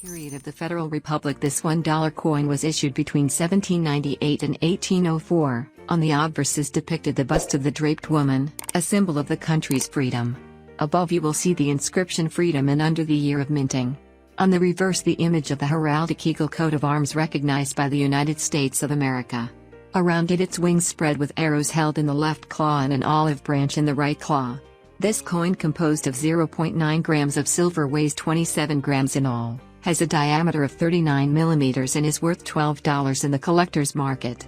Period of the Federal Republic. This $1 coin was issued between 1798 and 1804. On the obverse is depicted the bust of the draped woman, a symbol of the country's freedom. Above you will see the inscription Freedom and under the year of minting. On the reverse the image of the heraldic eagle coat of arms recognized by the United States of America. Around it its wings spread with arrows held in the left claw and an olive branch in the right claw. This coin, composed of 0.9 grams of silver, weighs 27 grams in all, has a diameter of 39 millimeters and is worth $12 in the collector's market.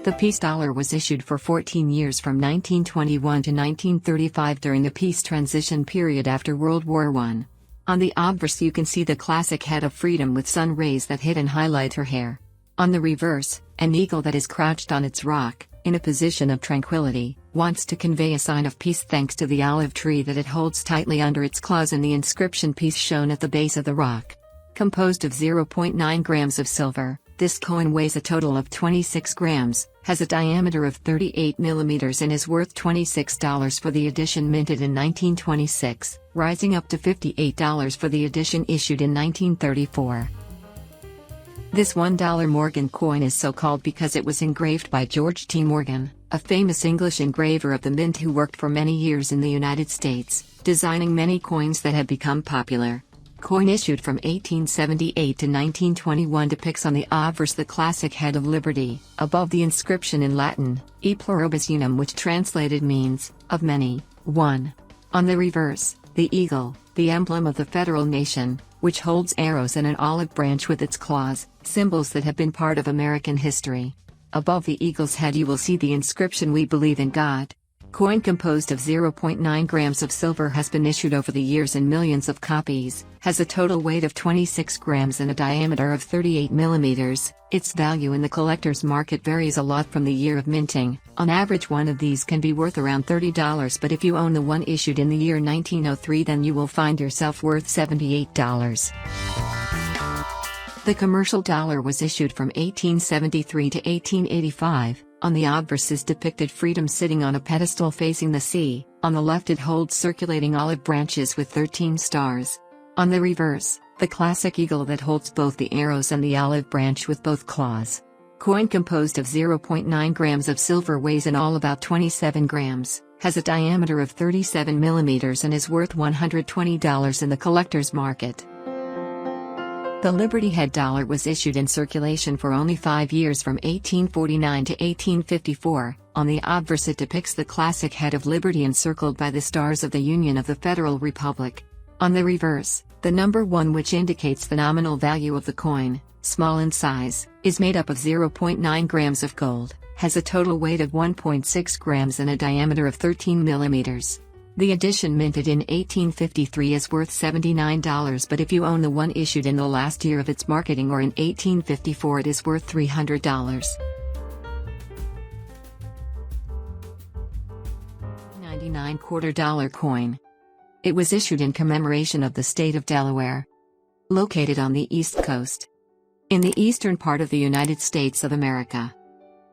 The peace dollar was issued for 14 years from 1921 to 1935 during the peace transition period after World War I. On the obverse you can see the classic head of freedom with sun rays that hit and highlight her hair. On the reverse, an eagle that is crouched on its rock, in a position of tranquility, wants to convey a sign of peace thanks to the olive tree that it holds tightly under its claws and the inscription peace shown at the base of the rock. Composed of 0.9 grams of silver, this coin weighs a total of 26 grams, has a diameter of 38 millimeters and is worth $26 for the edition minted in 1926, rising up to $58 for the edition issued in 1934. This $1 Morgan coin is so called because it was engraved by George T. Morgan, a famous English engraver of the mint who worked for many years in the United States, designing many coins that have become popular. Coin issued from 1878 to 1921 depicts on the obverse the classic head of liberty, above the inscription in Latin, E pluribus unum, which translated means, of many, one. On the reverse, the eagle, the emblem of the federal nation, which holds arrows and an olive branch with its claws, symbols that have been part of American history. Above the eagle's head you will see the inscription We Believe in God. Coin composed of 0.9 grams of silver has been issued over the years in millions of copies, has a total weight of 26 grams and a diameter of 38 millimeters. Its value in the collector's market varies a lot from the year of minting. On average one of these can be worth around $30, but if you own the one issued in the year 1903 then you will find yourself worth $78. The commercial dollar was issued from 1873 to 1885. On the obverse is depicted freedom sitting on a pedestal facing the sea. On the left it holds circulating olive branches with 13 stars. On the reverse, the classic eagle that holds both the arrows and the olive branch with both claws. Coin composed of 0.9 grams of silver, weighs in all about 27 grams, has a diameter of 37 millimeters and is worth $120 in the collector's market. The Liberty Head dollar was issued in circulation for only 5 years from 1849 to 1854. On the obverse it depicts the classic head of liberty encircled by the stars of the Union of the Federal Republic. On the reverse, the number 1, which indicates the nominal value of the coin, small in size, is made up of 0.9 grams of gold, has a total weight of 1.6 grams and a diameter of 13 millimeters. The edition minted in 1853 is worth $79, but if you own the one issued in the last year of its marketing or in 1854 it is worth $300. 99 $quarter coin. It was issued in commemoration of the state of Delaware, located on the East Coast, in the eastern part of the United States of America.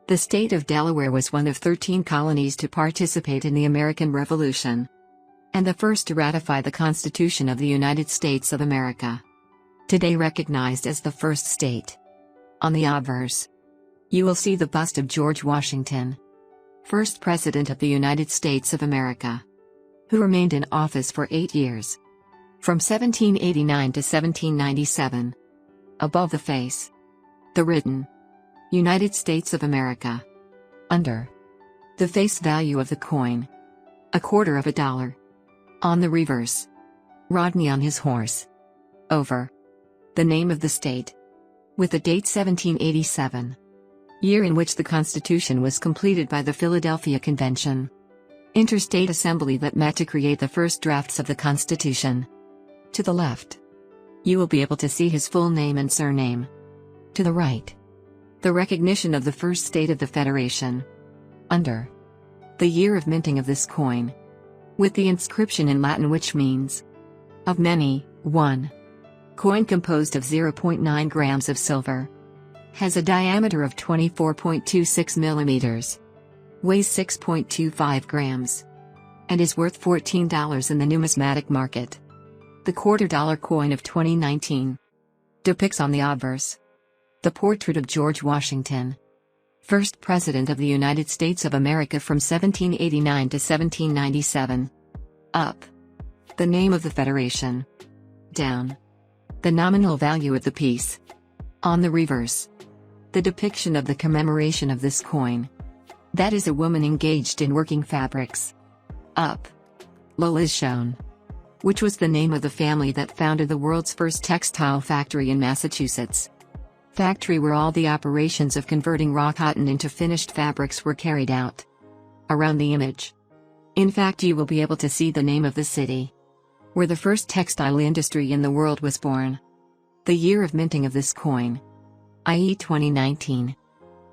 The state of Delaware was one of 13 colonies to participate in the American Revolution, and the first to ratify the Constitution of the United States of America. Today recognized as the first state. On the obverse, you will see the bust of George Washington, first President of the United States of America, who remained in office for 8 years, from 1789 to 1797. Above the face, the written, United States of America. Under, the face value of the coin, $0.25. On the reverse, Rodney on his horse. Over, the name of the state, with the date 1787, year in which the Constitution was completed by the Philadelphia Convention, interstate assembly that met to create the first drafts of the Constitution. To the left, you will be able to see his full name and surname. To the right, the recognition of the first state of the Federation. Under, the year of minting of this coin, with the inscription in Latin which means, of many, one. Coin composed of 0.9 grams of silver, has a diameter of 24.26 millimeters, weighs 6.25 grams, and is worth $14 in the numismatic market. The $quarter coin of 2019 depicts on the obverse the portrait of George Washington, first President of the United States of America from 1789 to 1797. Up, the name of the Federation. Down, the nominal value of the piece. On the reverse, the depiction of the commemoration of this coin. That is a woman engaged in working fabrics. Up, Lowell is shown, which was the name of the family that founded the world's first textile factory in Massachusetts. Factory where all the operations of converting raw cotton into finished fabrics were carried out. Around the image, in fact, you will be able to see the name of the city where the first textile industry in the world was born. The year of minting of this coin, i.e. 2019.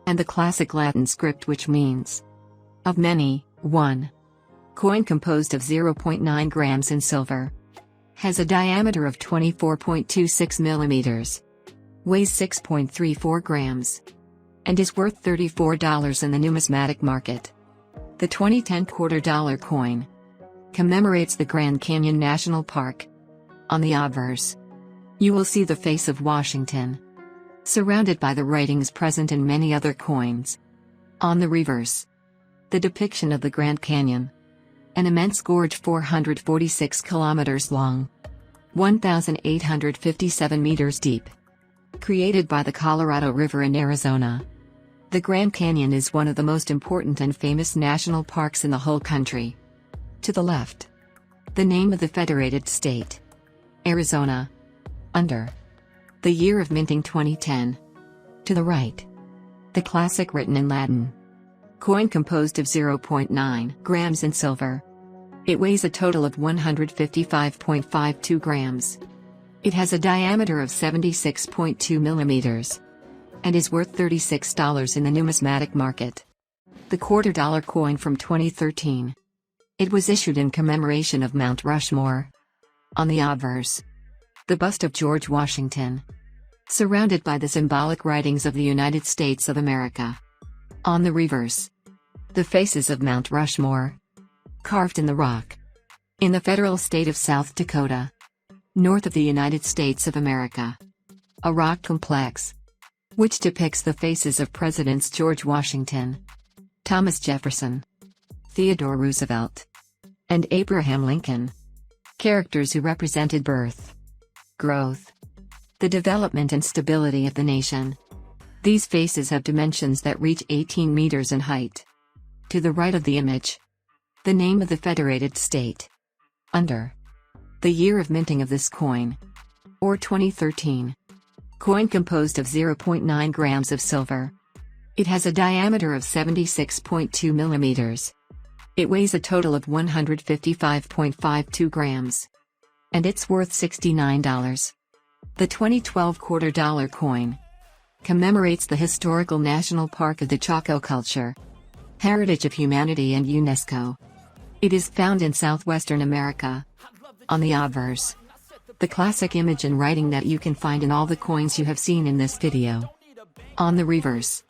And the classic Latin script, which means of many, one. Coin composed of 0.9 grams in silver. Has a diameter of 24.26 millimeters. Weighs 6.34 grams. And is worth $34 in the numismatic market. The 2010 $quarter coin commemorates the Grand Canyon National Park. On the obverse, you will see the face of Washington, surrounded by the writings present in many other coins. On the reverse, the depiction of the Grand Canyon, an immense gorge 446 kilometers long, 1,857 meters deep, created by the Colorado River in Arizona. The Grand Canyon is one of the most important and famous national parks in the whole country. To the left, the name of the federated state, Arizona. Under, the year of minting 2010. To the right, the classic written in Latin. Coin composed of 0.9 grams in silver. It weighs a total of 155.52 grams. It has a diameter of 76.2 millimeters. And is worth $36 in the numismatic market. The $quarter coin from 2013. It was issued in commemoration of Mount Rushmore. On the obverse, the bust of George Washington, surrounded by the symbolic writings of the United States of America. On the reverse, the faces of Mount Rushmore, carved in the rock, in the federal state of South Dakota, north of the United States of America. A rock complex, which depicts the faces of Presidents George Washington, Thomas Jefferson, Theodore Roosevelt, and Abraham Lincoln. Characters who represented birth, growth, the development and stability of the nation. These faces have dimensions that reach 18 meters in height. To the right of the image, the name of the federated state. Under, the year of minting of this coin, or 2013. Coin composed of 0.9 grams of silver. It has a diameter of 76.2 millimeters. It weighs a total of 155.52 grams. And it's worth $69. The 2012 $quarter coin commemorates the historical national park of the Chaco culture, heritage of humanity and UNESCO. It is found in southwestern America. On the obverse, the classic image and writing that you can find in all the coins you have seen in this video. On the reverse,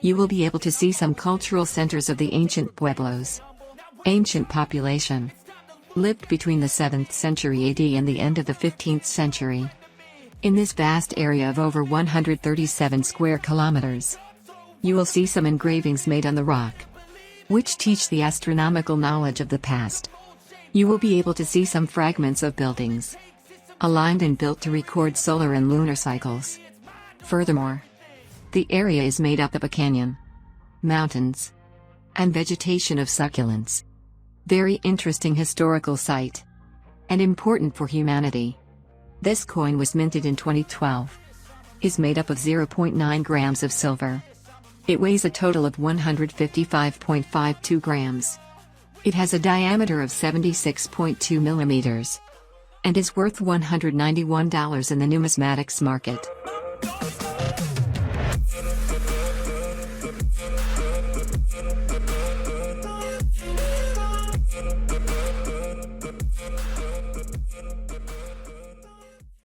you will be able to see some cultural centers of the ancient pueblos. Ancient population. Lived between the 7th century AD and the end of the 15th century. In this vast area of over 137 square kilometers, you will see some engravings made on the rock, which teach the astronomical knowledge of the past. You will be able to see some fragments of buildings, aligned and built to record solar and lunar cycles. Furthermore, the area is made up of a canyon, mountains, and vegetation of succulents. Very interesting historical site. And important for humanity. This coin was minted in 2012. Is made up of 0.9 grams of silver. It weighs a total of 155.52 grams. It has a diameter of 76.2 millimeters. And is worth $191 in the numismatics market.